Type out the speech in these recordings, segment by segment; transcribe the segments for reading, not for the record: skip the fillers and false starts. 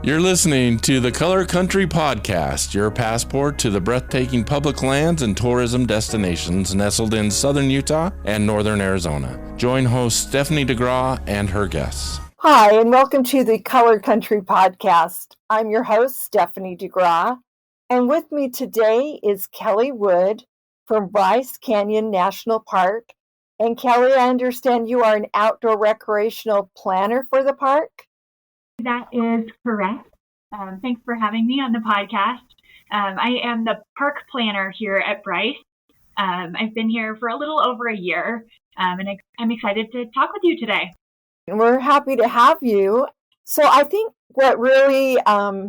You're listening to the Color Country Podcast, your passport to the breathtaking public lands and tourism destinations nestled in southern Utah and northern Arizona. Join host Stephanie DeGraw and her guests. Hi, and welcome to the Color Country Podcast. I'm your host, Stephanie DeGraw, and with me today is Kelly Wood from Bryce Canyon National Park. And Kelly, I understand you are an outdoor recreational planner for the park? That is correct. Thanks for having me on the podcast. I am the park planner here at Bryce. I've been here for a little over a year, and I'm excited to talk with you today. We're happy to have you. So I think what really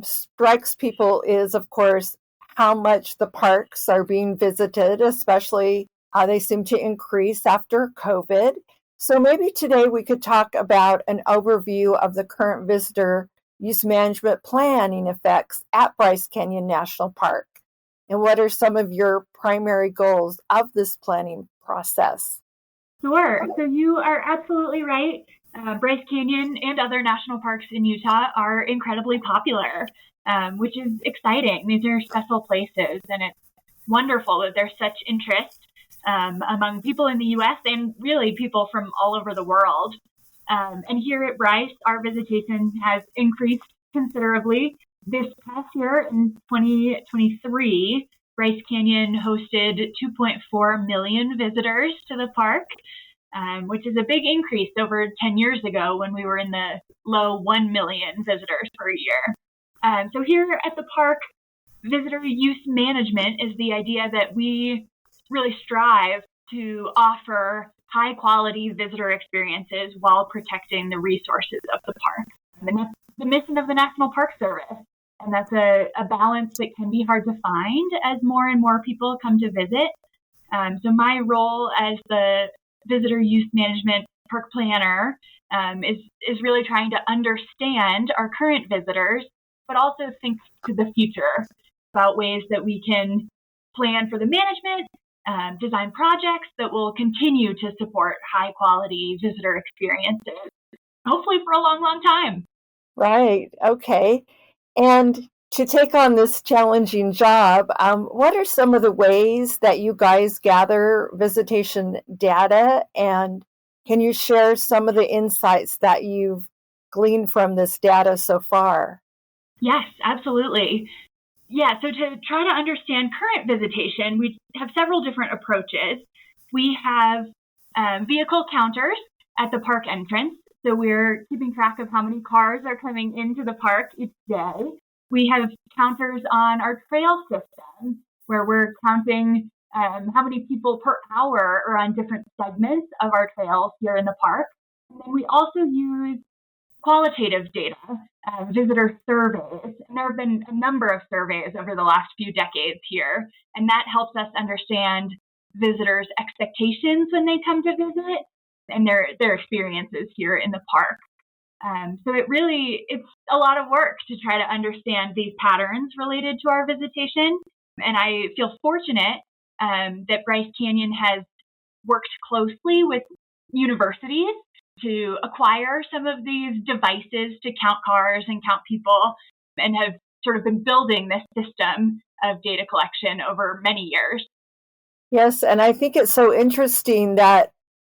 strikes people is, of course, how much the parks are being visited, especially they seem to increase after COVID. So maybe today we could talk about an overview of the current visitor use management planning effects at Bryce Canyon National Park. And what are some of your primary goals of this planning process? Sure. So you are absolutely right. Bryce Canyon and other national parks in Utah are incredibly popular, which is exciting. These are special places, and it's wonderful that there's such interest among people in the U.S. and really people from all over the world. And here at Bryce, our visitation has increased considerably. This past year in 2023, Bryce Canyon hosted 2.4 million visitors to the park, which is a big increase over 10 years ago when we were in the low 1 million visitors per year. So here at the park, visitor use management is the idea that we really strive to offer high quality visitor experiences while protecting the resources of the park. And that's the mission of the National Park Service. And that's a balance that can be hard to find as more and more people come to visit. So my role as the visitor use management park planner is really trying to understand our current visitors, but also think to the future about ways that we can plan for the management, design projects that will continue to support high quality visitor experiences, hopefully for a long, long time. Right. Okay. And to take on this challenging job, what are some of the ways that you guys gather visitation data? And can you share some of the insights that you've gleaned from this data so far? Yes, absolutely. Yeah, so to try to understand current visitation, we have several different approaches. We have vehicle counters at the park entrance. So we're keeping track of how many cars are coming into the park each day. We have counters on our trail system where we're counting how many people per hour are on different segments of our trails here in the park. And then we also use qualitative data, visitor surveys. And there have been a number of surveys over the last few decades here, and that helps us understand visitors' expectations when they come to visit and their experiences here in the park. So it's a lot of work to try to understand these patterns related to our visitation. And I feel fortunate that Bryce Canyon has worked closely with universities to acquire some of these devices to count cars and count people, and have sort of been building this system of data collection over many years. Yes, and I think it's so interesting that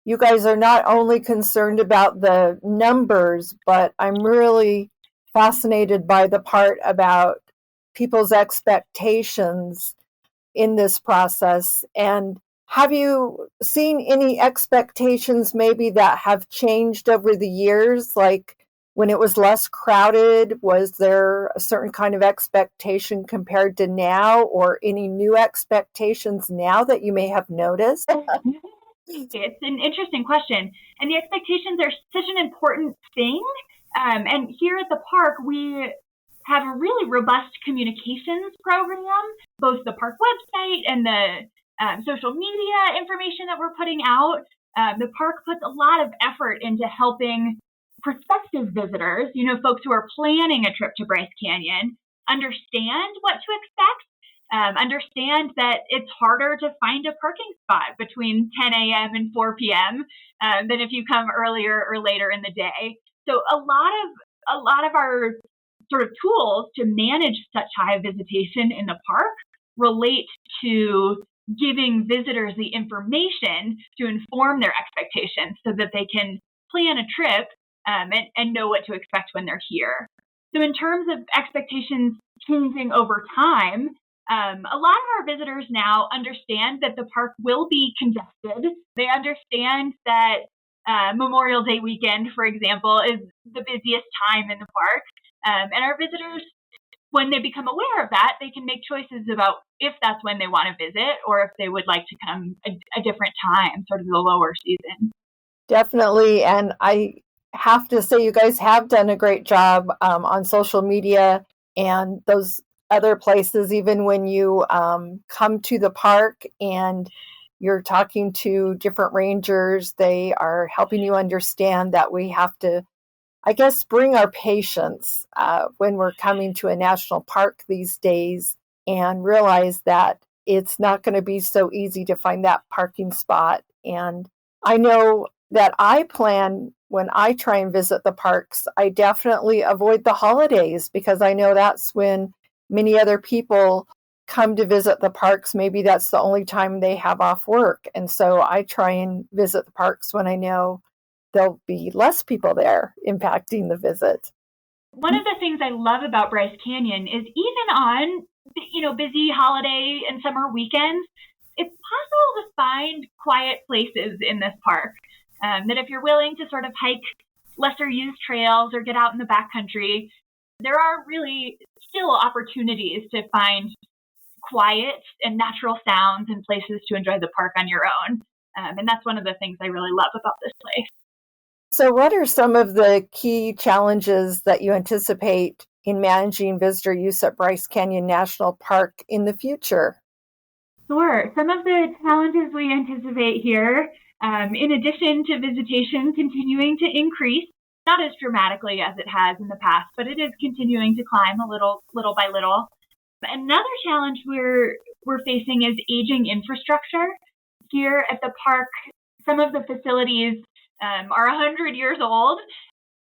you guys are not only concerned about the numbers, but I'm really fascinated by the part about people's expectations in this process. And have you seen any expectations maybe that have changed over the years? Like when it was less crowded, was there a certain kind of expectation compared to now, or any new expectations now that you may have noticed? It's an interesting question. And the expectations are such an important thing. And here at the park, we have a really robust communications program, both the park website and the social media information that we're putting out. The park puts a lot of effort into helping prospective visitors, folks who are planning a trip to Bryce Canyon, understand what to expect, understand that it's harder to find a parking spot between 10 a.m. and 4 p.m. Than if you come earlier or later in the day. So a lot of our sort of tools to manage such high visitation in the park relate to giving visitors the information to inform their expectations so that they can plan a trip and know what to expect when they're here. So in terms of expectations changing over time, a lot of our visitors now understand that the park will be congested. They understand that Memorial Day weekend, for example, is the busiest time in the park. And our visitors, when they become aware of that, they can make choices about if that's when they want to visit or if they would like to come a different time, sort of the lower season. Definitely. And I have to say, you guys have done a great job on social media and those other places, even when you come to the park and you're talking to different rangers, they are helping you understand that we have to, I guess, bring our patience when we're coming to a national park these days and realize that it's not going to be so easy to find that parking spot. And I know that I plan when I try and visit the parks, I definitely avoid the holidays because I know that's when many other people come to visit the parks. Maybe that's the only time they have off work. And so I try and visit the parks when I know there'll be less people there impacting the visit. One of the things I love about Bryce Canyon is even on, busy holiday and summer weekends, it's possible to find quiet places in this park. That if you're willing to sort of hike lesser used trails or get out in the backcountry, there are really still opportunities to find quiet and natural sounds and places to enjoy the park on your own. And that's one of the things I really love about this place. So what are some of the key challenges that you anticipate in managing visitor use at Bryce Canyon National Park in the future? Sure. Some of the challenges we anticipate here, in addition to visitation continuing to increase, not as dramatically as it has in the past, but it is continuing to climb a little by little. Another challenge we're facing is aging infrastructure. Here at the park, some of the facilities are 100 years old,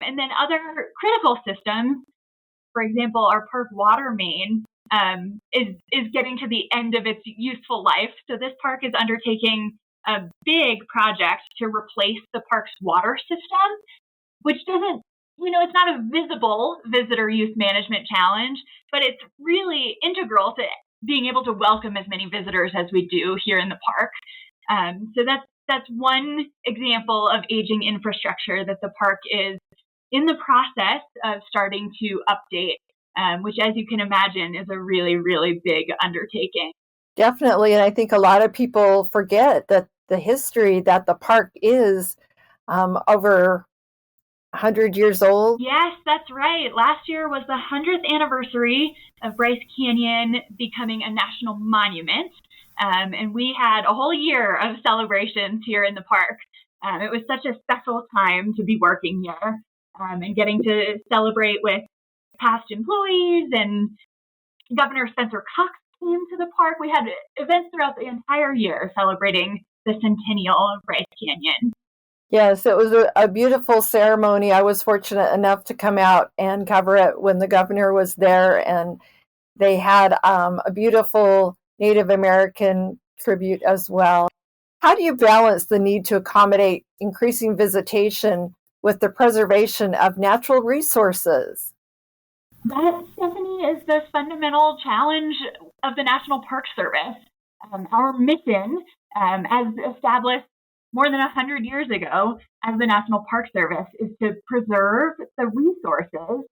and then other critical systems, for example, our park water main is getting to the end of its useful life. So this park is undertaking a big project to replace the park's water system, which doesn't, it's not a visible visitor use management challenge, but it's really integral to being able to welcome as many visitors as we do here in the park. So that's one example of aging infrastructure that the park is in the process of starting to update, which, as you can imagine, is a really, really big undertaking. Definitely. And I think a lot of people forget that the history that the park is over 100 years old. Yes, that's right. Last year was the 100th anniversary of Bryce Canyon becoming a national monument. And we had a whole year of celebrations here in the park. It was such a special time to be working here and getting to celebrate with past employees, and Governor Spencer Cox came to the park. We had events throughout the entire year celebrating the centennial of Bryce Canyon. Yes, it was a beautiful ceremony. I was fortunate enough to come out and cover it when the governor was there, and they had a beautiful Native American tribute as well. How do you balance the need to accommodate increasing visitation with the preservation of natural resources? That, Stephanie, is the fundamental challenge of the National Park Service. Our mission, as established more than 100 years ago as the National Park Service, is to preserve the resources,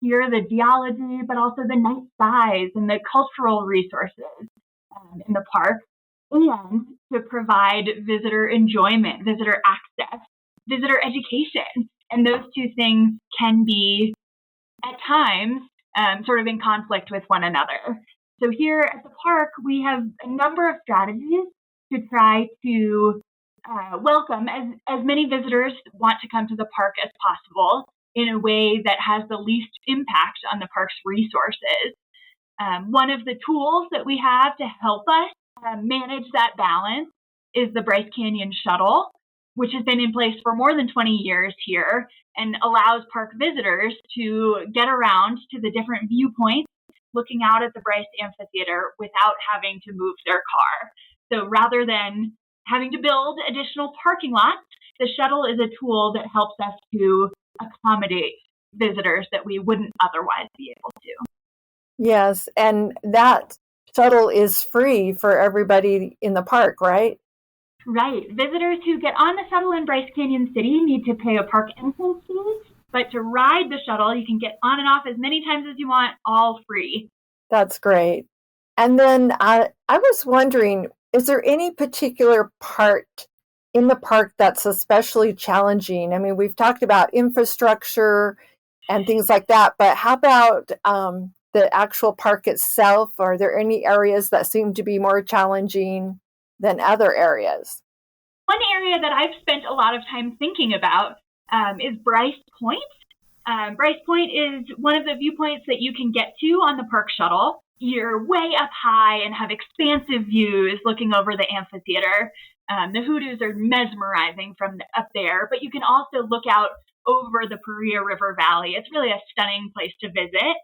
here the geology, but also the night skies and the cultural resources in the park, and to provide visitor enjoyment, visitor access, visitor education. And those two things can be, at times, sort of in conflict with one another. So here at the park, we have a number of strategies to try to welcome as many visitors want to come to the park as possible in a way that has the least impact on the park's resources. One of the tools that we have to help us manage that balance is the Bryce Canyon Shuttle. which has been in place for more than 20 years here and allows park visitors to get around to the different viewpoints looking out at the Bryce Amphitheater without having to move their car. So rather than having to build additional parking lots, the shuttle is a tool that helps us to accommodate visitors that we wouldn't otherwise be able to. Yes, and that shuttle is free for everybody in the park, right? Right. Visitors who get on the shuttle in Bryce Canyon City need to pay a park entrance fee, but to ride the shuttle, you can get on and off as many times as you want, all free. That's great. And then I was wondering, is there any particular part in the park that's especially challenging? I mean, we've talked about infrastructure and things like that, but how about the actual park itself? Are there any areas that seem to be more challenging than other areas? One area that I've spent a lot of time thinking about is Bryce Point. Bryce Point is one of the viewpoints that you can get to on the park shuttle. You're way up high and have expansive views looking over the amphitheater. The hoodoos are mesmerizing from up there, but you can also look out over the Paria River Valley. It's really a stunning place to visit.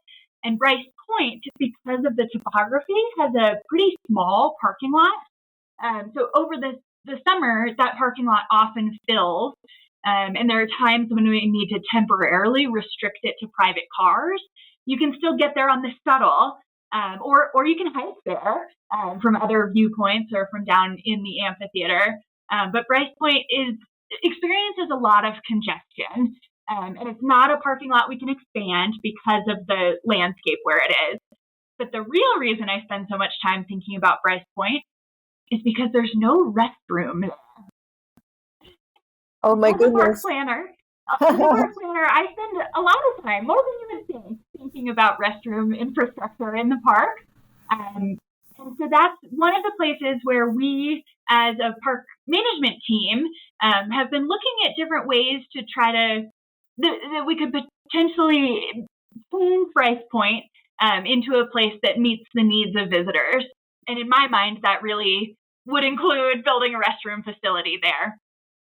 And Bryce Point, because of the topography, has a pretty small parking lot. So over the summer, that parking lot often fills. And there are times when we need to temporarily restrict it to private cars. You can still get there on the shuttle, or you can hike there from other viewpoints or from down in the amphitheater. But Bryce Point experiences a lot of congestion, and it's not a parking lot we can expand because of the landscape where it is. But the real reason I spend so much time thinking about Bryce Point is because there's no restroom. Oh my goodness. As a park planner, I spend a lot of time, more than you would think, thinking about restroom infrastructure in the park. And so that's one of the places where we, as a park management team, have been looking at different ways to try to, that we could potentially turn Bryce Point into a place that meets the needs of visitors. And in my mind, that really would include building a restroom facility there.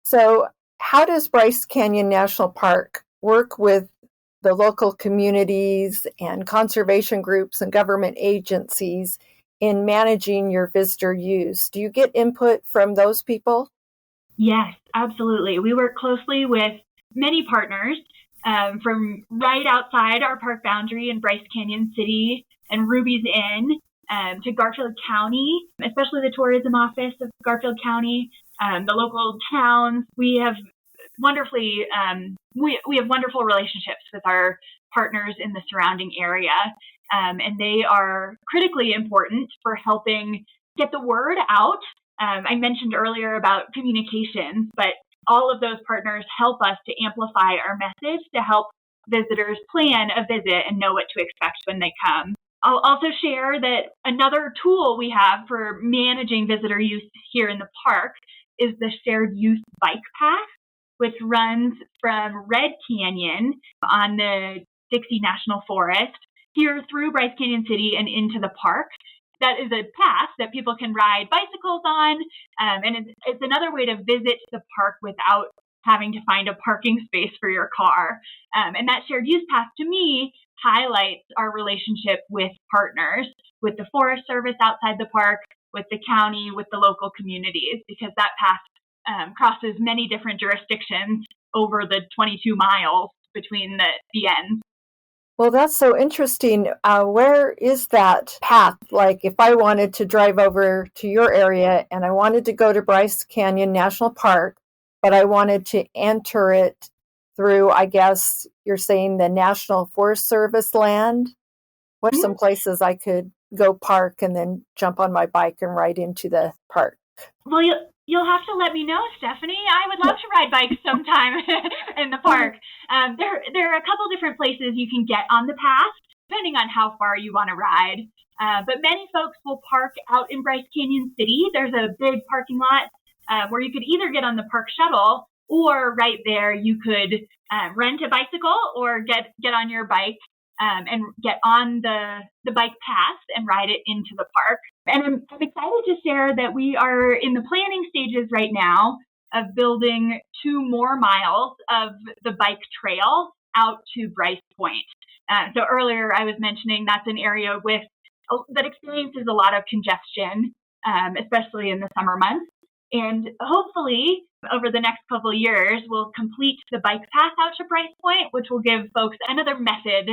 So how does Bryce Canyon National Park work with the local communities and conservation groups and government agencies in managing your visitor use? Do you get input from those people? Yes, absolutely. We work closely with many partners from right outside our park boundary in Bryce Canyon City and Ruby's Inn to Garfield County, especially the tourism office of Garfield County, the local towns. We have wonderful relationships with our partners in the surrounding area, and they are critically important for helping get the word out. I mentioned earlier about communications, but all of those partners help us to amplify our message to help visitors plan a visit and know what to expect when they come. I'll also share that another tool we have for managing visitor use here in the park is the shared use bike path, which runs from Red Canyon on the Dixie National Forest here through Bryce Canyon City and into the park. That is a path that people can ride bicycles on, and it's another way to visit the park without having to find a parking space for your car. And that shared use path, to me, highlights our relationship with partners, with the Forest Service outside the park, with the county, with the local communities, because that path crosses many different jurisdictions over the 22 miles between the ends. Well, that's so interesting. Where is that path? Like if I wanted to drive over to your area and I wanted to go to Bryce Canyon National Park, but I wanted to enter it through, I guess you're saying, the National Forest Service land? What are some places I could go park and then jump on my bike and ride into the park? Well, you'll have to let me know, Stephanie. I would love to ride bikes sometime in the park. There are a couple different places you can get on the path, depending on how far you want to ride. But many folks will park out in Bryce Canyon City. There's a big parking lot where you could either get on the park shuttle, or right there you could rent a bicycle or get on your bike and get on the bike path and ride it into the park. And I'm excited to share that we are in the planning stages right now of building 2 more miles of the bike trail out to Bryce Point. So earlier I was mentioning that's an area that experiences a lot of congestion, especially in the summer months. And hopefully over the next couple of years, we'll complete the bike path out to Bryce Point, which will give folks another method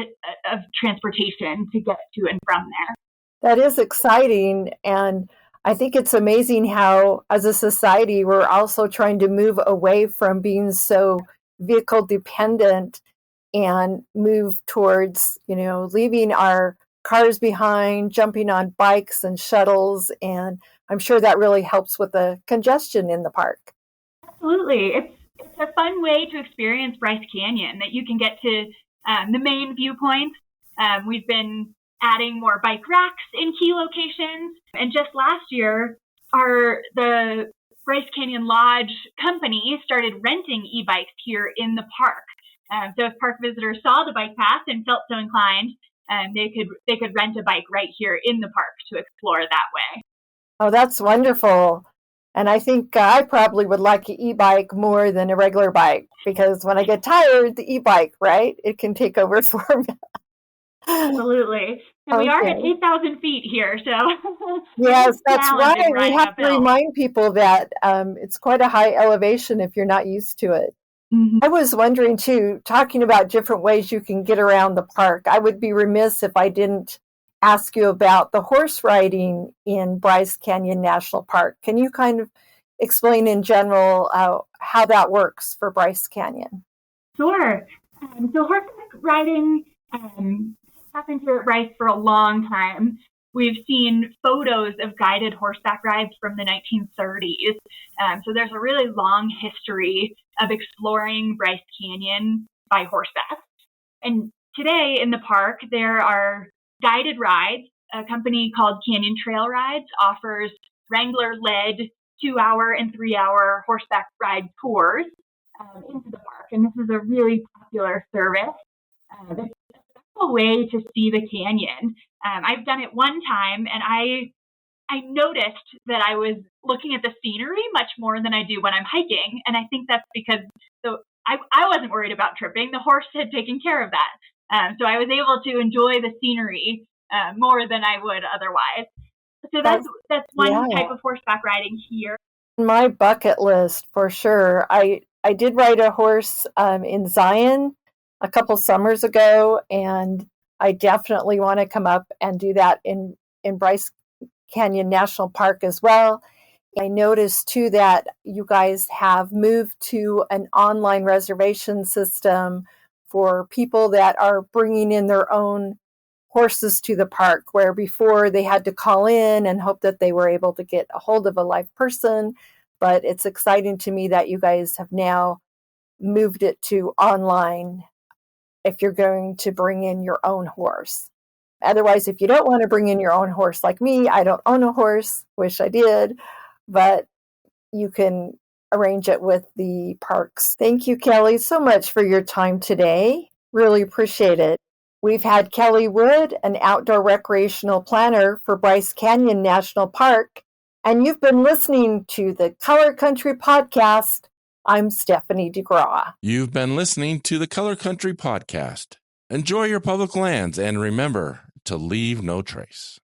of transportation to get to and from there. That is exciting. And I think it's amazing how, as a society, we're also trying to move away from being so vehicle dependent and move towards, leaving our cars behind, jumping on bikes and shuttles. And I'm sure that really helps with the congestion in the park. Absolutely. It's a fun way to experience Bryce Canyon, that you can get to the main viewpoints. We've been adding more bike racks in key locations. And just last year, the Bryce Canyon Lodge company started renting e-bikes here in the park. So if park visitors saw the bike path and felt so inclined, they could rent a bike right here in the park to explore that way. Oh, that's wonderful. And I think I probably would like an e-bike more than a regular bike, because when I get tired, the e-bike, right, it can take over for me. Absolutely. And we are at 8,000 feet here, so yes, that's right. We have to remind people that it's quite a high elevation if you're not used to it. Mm-hmm. I was wondering too, talking about different ways you can get around the park, I would be remiss if I didn't ask you about the horse riding in Bryce Canyon National Park. Can you kind of explain in general how that works for Bryce Canyon? Sure. So horseback riding happened here at Bryce for a long time. We've seen photos of guided horseback rides from the 1930s. So there's a really long history of exploring Bryce Canyon by horseback. And today in the park, there are guided rides. A company called Canyon Trail Rides offers Wrangler-led 2-hour and 3-hour horseback ride tours into the park. And this is a really popular service. It's a way to see the canyon. I've done it one time, and I noticed that I was looking at the scenery much more than I do when I'm hiking. And I think that's because I wasn't worried about tripping. The horse had taken care of that. So I was able to enjoy the scenery more than I would otherwise. So that's one type of horseback riding here. My bucket list, for sure. I did ride a horse in Zion a couple summers ago, and I definitely want to come up and do that in Bryce Canyon National Park as well. I noticed too that you guys have moved to an online reservation system for people that are bringing in their own horses to the park, where before they had to call in and hope that they were able to get a hold of a live person. But it's exciting to me that you guys have now moved it to online if you're going to bring in your own horse. Otherwise, if you don't want to bring in your own horse like me, I don't own a horse, wish I did, but you can arrange it with the parks. Thank you, Kelly, so much for your time today. Really appreciate it. We've had Kelly Wood, an outdoor recreational planner for Bryce Canyon National Park, and you've been listening to the Color Country Podcast. I'm Stephanie DeGraw. You've been listening to the Color Country Podcast. Enjoy your public lands and remember to leave no trace.